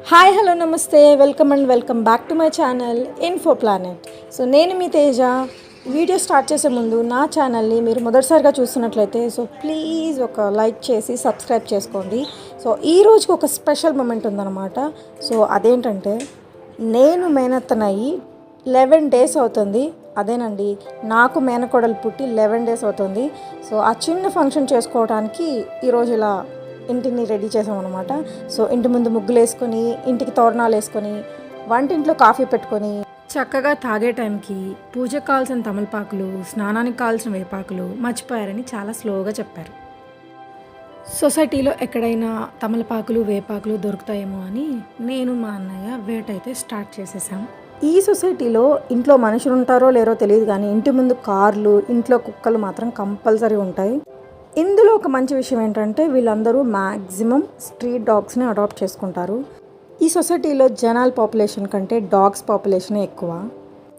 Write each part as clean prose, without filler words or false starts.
Hi hello నమస్తే welcome back to my channel info planet. So నేను మీ Teja. Video start చేసే ముందు నా ఛానల్ని మీరు మొదటిసారిగా చూస్తున్నట్లయితే ప్లీజ్ ఒక లైక్ చేసి సబ్స్క్రైబ్ చేసుకోండి. సో ఈ రోజుకి ఒక స్పెషల్ మూమెంట్ ఉందన్నమాట. సో అదేంటంటే నేను మేనత్తనయ్యి 11 days అవుతుంది. అదేనండి, నాకు మేనకోడలు పుట్టి 11 days అవుతుంది. సో ఆ చిన్న ఫంక్షన్ చేసుకోవడానికి ఈరోజు ఇలా ఇంటిని రెడీ చేసామన్నమాట. సో ఇంటి ముందు ముగ్గులు వేసుకొని, ఇంటికి తోరణాలు వేసుకొని, వంటింట్లో కాఫీ పెట్టుకొని చక్కగా తాగే టైంకి పూజకు కావాల్సిన తమలపాకులు, స్నానానికి కావాల్సిన వేపాకులు మర్చిపోయారని చాలా స్లోగా చెప్పారు. సొసైటీలో ఎక్కడైనా తమలపాకులు వేపాకులు దొరుకుతాయేమో అని నేను మా అన్నయ్య వేటైతే స్టార్ట్ చేసేసాం. ఈ సొసైటీలో ఇంట్లో మనుషులు ఉంటారో లేరో తెలియదు, కానీ ఇంటి ముందు కార్లు, ఇంట్లో కుక్కలు మాత్రం కంపల్సరీ ఉంటాయి. ఇందులో ఒక మంచి విషయం ఏంటంటే వీళ్ళందరూ మ్యాక్సిమం స్ట్రీట్ డాగ్స్ని అడాప్ట్ చేసుకుంటారు. ఈ సొసైటీలో జనాల పాపులేషన్ కంటే డాగ్స్ పాపులేషనే ఎక్కువ.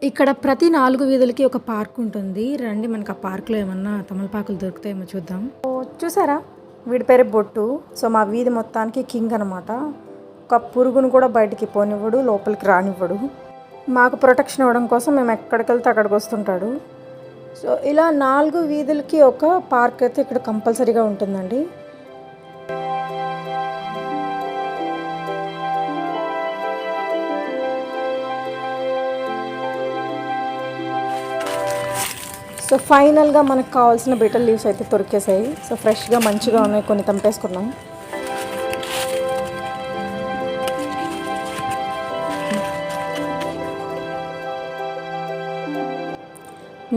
ఇక్కడ ప్రతి 4 వీధులకి ఒక పార్క్ ఉంటుంది. రండి, మనకు ఆ పార్క్లో ఏమన్నా తమలపాకులు దొరుకుతాయేమో చూద్దాం. చూసారా, వీడి పేరు బొట్టు. సో మా వీధి మొత్తానికి కింగ్ అనమాట. ఒక పురుగును కూడా బయటికి పోనివ్వడు, లోపలికి రానివ్వడు. మాకు ప్రొటెక్షన్ ఇవ్వడం కోసం మేము ఎక్కడికి వెళ్తే అక్కడికి వస్తుంటాడు. సో ఇలా 4 వీధులకి ఒక పార్క్ అయితే ఇక్కడ కంపల్సరీగా ఉంటుందండి. సో ఫైనల్గా మనకు కావాల్సిన బీటల్ లీవ్స్ అయితే దొరికేసాయి. సో ఫ్రెష్గా మంచిగా ఉన్నాయి, కొన్ని తెంపేసుకున్నాం.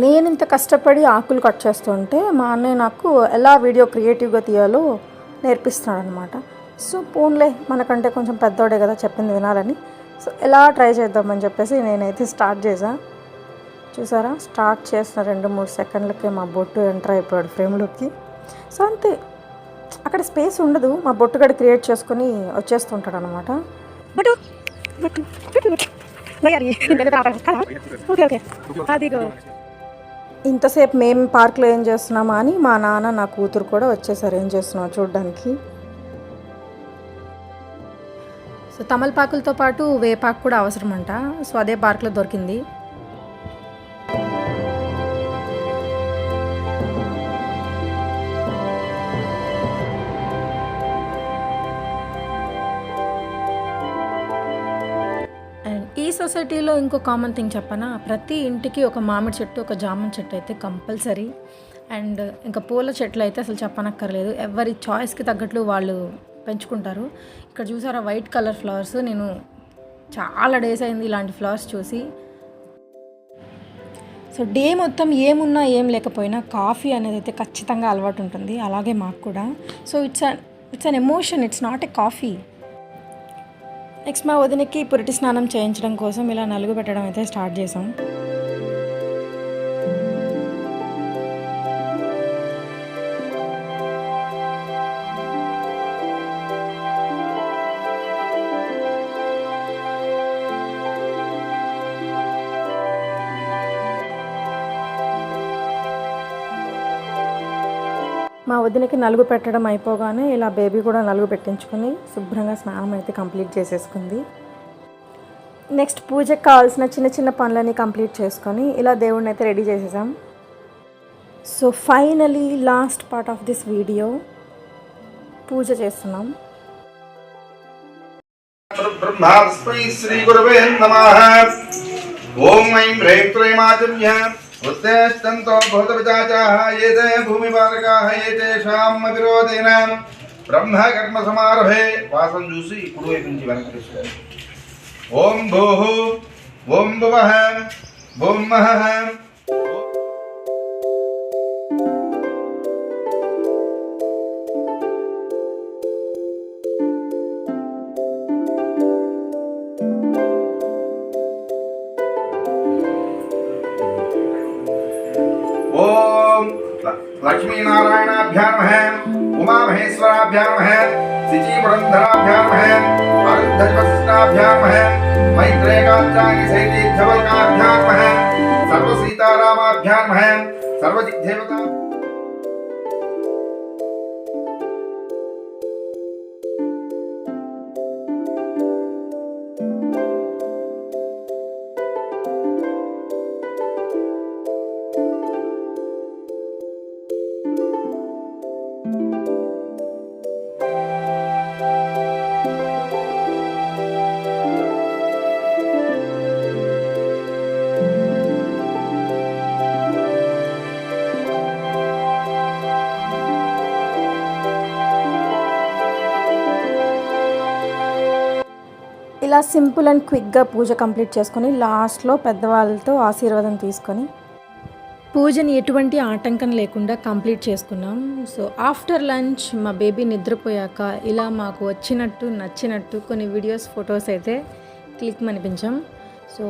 నేను ఇంత కష్టపడి ఆకులు కట్ చేస్తుంటే మా అన్నయ్య నాకు ఎలా వీడియో క్రియేటివ్గా తీయాలో నేర్పిస్తున్నాడు అనమాట. సో పోన్లే, మనకంటే కొంచెం పెద్దోడే కదా, చెప్పింది వినాలని. సో ఎలా ట్రై చేద్దామని చెప్పేసి నేనైతే స్టార్ట్ చేశాను. చూసారా, స్టార్ట్ చేసిన 2-3 సెకండ్లకే మా బొట్టు ఎంటర్ అయిపోయాడు ఫ్రేమ్లోకి. సో అంతే, అక్కడ స్పేస్ ఉండదు, మా బొట్టు గడి క్రియేట్ చేసుకొని వచ్చేస్తుంటాడు అనమాట. ఇంతసేపు మేము పార్క్లో ఏం చేస్తున్నామా అని మా నాన్న నా కూతురు కూడా వచ్చేసారు ఏం చేస్తున్నావు చూడడానికి. సో తమలపాకులతో పాటు వేపాకు కూడా అవసరం అంట. సో అదే పార్క్లో దొరికింది. ఈ సొసైటీలో ఇంకో కామన్ థింగ్ చెప్పనా, ప్రతి ఇంటికి ఒక మామిడి చెట్టు, ఒక జామ చెట్టు అయితే కంపల్సరీ. అండ్ ఇంకా పూల చెట్లు అయితే అసలు చెప్పనక్కర్లేదు, ఎవరి చాయిస్కి తగ్గట్లు వాళ్ళు పెంచుకుంటారు. ఇక్కడ చూసారా వైట్ కలర్ ఫ్లవర్స్, నేను చాలా డేస్ అయింది ఇలాంటి ఫ్లవర్స్ చూసి. సో డే మొత్తం ఏమున్నా ఏం లేకపోయినా కాఫీ అనేది అయితే ఖచ్చితంగా అలవాటు ఉంటుంది, అలాగే మాకు కూడా. So it's an emotion, it's not a coffee. Next మా వదినకి పురిటి స్నానం చేయించడం కోసం ఇలా నలుగు పెట్టడం అయితే స్టార్ట్ చేసాం. మా వదినకి నలుగు పెట్టడం అయిపోగానే ఇలా బేబీ కూడా నలుగు పెట్టించుకొని శుభ్రంగా స్నానం అయితే కంప్లీట్ చేసేసుకుంది. నెక్స్ట్ పూజకు కావాల్సిన చిన్న చిన్న పనులని కంప్లీట్ చేసుకొని ఇలా దేవుడిని అయితే రెడీ చేసేసాం. So finally last part of this video, puja చేస్తున్నాం. శ్రీ గురవే నమః. ఓం ఐం హ్రీం క్లీం ఆచమ్య ఉద్దేష్టంతో భూతవిచాచాః ఏతే భూమిపాలకాః ఏతేషాం విరోధేన బ్రహ్మకర్మ సమారభే. వాసం చూసి కుడివైపు నుంచి వెనక్కి తీసుకోండి. ఓం భూః ఓం భువః ఓం మహః. ఓం లక్ష్మీనారాయణాభ్యాం నమః. ఉమామహేశ్వరాభ్యాం నమః. శిచీపురంధరాభ్యాం నమః. అరుద్ధవశిష్టాభ్యాం నమః. మైత్రేయాచార్య సైతేజ్జవల్కాభ్యాం నమః. సర్వసీతారామాభ్యాం నమః. సర్వదిగ్దేవతా ఇలా సింపుల్ అండ్ క్విక్గా పూజ కంప్లీట్ చేసుకొని లాస్ట్లో పెద్దవాళ్ళతో ఆశీర్వాదం తీసుకొని పూజని ఎటువంటి ఆటంకం లేకుండా కంప్లీట్ చేసుకున్నాం. సో ఆఫ్టర్ లంచ్ మా బేబీ నిద్రపోయాక ఇలా మాకు వచ్చినట్టు నచ్చినట్టు కొన్ని వీడియోస్ ఫొటోస్ అయితే క్లిక్ అనిపించాం. సో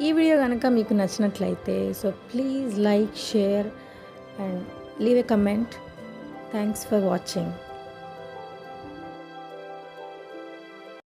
ఈ వీడియో కనుక మీకు నచ్చినట్లయితే so please like, share and leave a comment. Thanks for watching.